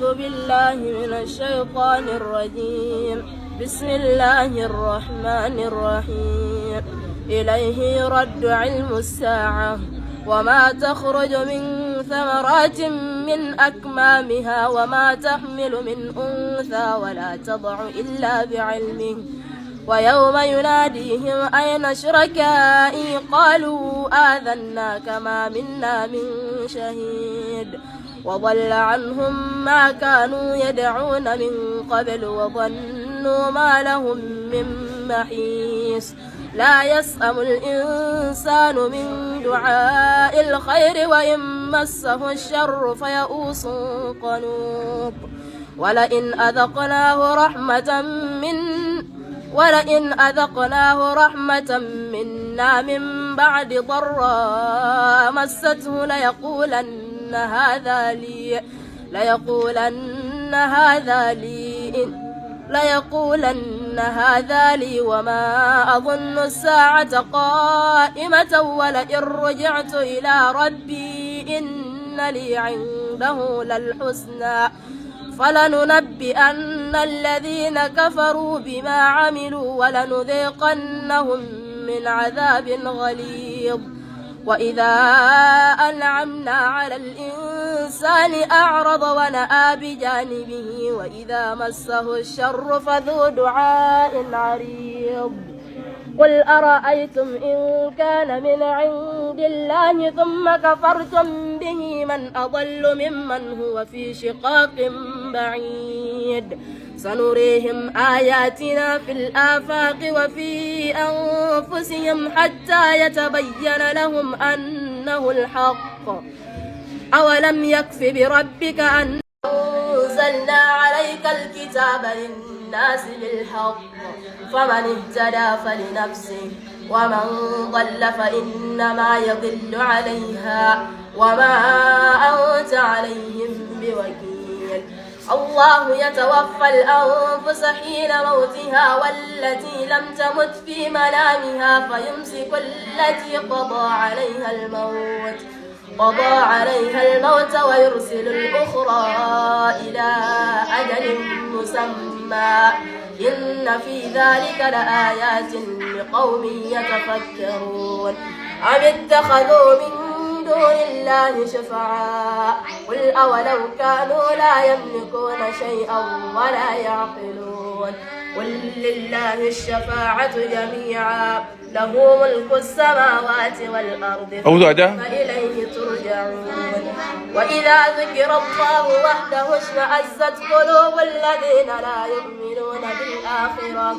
أعوذ بالله من الشيطان الرجيم. بسم الله الرحمن الرحيم. إليه يرد علم الساعة وما تخرج من ثمرات من أكمامها وما تحمل من أنثى ولا تضع إلا بعلمه ويوم يناديهم أين شركائي قالوا آذناك ما منا من شهيد وضل عنهم ما كانوا يدعون من قبل وظنوا ما لهم من محيص لا يسأم الإنسان من دعاء الخير وإن مسه الشر فيئوس قنوط ولئن أذقناه رحمة منا من بعد ضراء مسته ليقولن هذا لي وما أظن الساعة قائمة ولئن رجعت إلى ربي إن لي عنده للحسنى فلننبئن الذين كفروا بما عملوا ولنذيقنهم من عذاب غليظ وإذا أنعمنا على الإنسان أعرض ونأى بجانبه وإذا مسه الشر فذو دعاء عريض قل أرأيتم إن كان من عند الله ثم كفرتم به من أضل ممن هو في شقاق بعيد سنريهم آياتنا في الآفاق وفي أنفسهم حتى يتبين لهم أنه الحق أولم يكف بربك أن أنزلنا عليك الكتاب للناس بالحق فمن اهتدى فلنفسه ومن ضل فإنما يضل عليها وما أنت عليهم بوكيل الله يتوفى الأنفس حين موتها والتي لم تمت في منامها فيمسك التي قضى عليها الموت ويرسل الأخرى إلى أجل مسمى إن في ذلك لآيات لقوم يتفكرون أم اتخذوا من دون الله شفعاء قل أولو كانوا لا يملكون شيئا ولا يعقلون قل لله الشفاعة جميعا له ملك السماوات والأرض وإليه ترجعون وإذا ذكر الله وحده اشمأزت قلوب الذين لا يؤمنون بالآخرة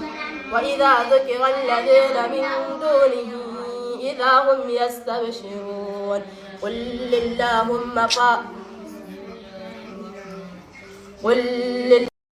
وإذا ذكر الذين من دونه إذا هم يستبشرون قل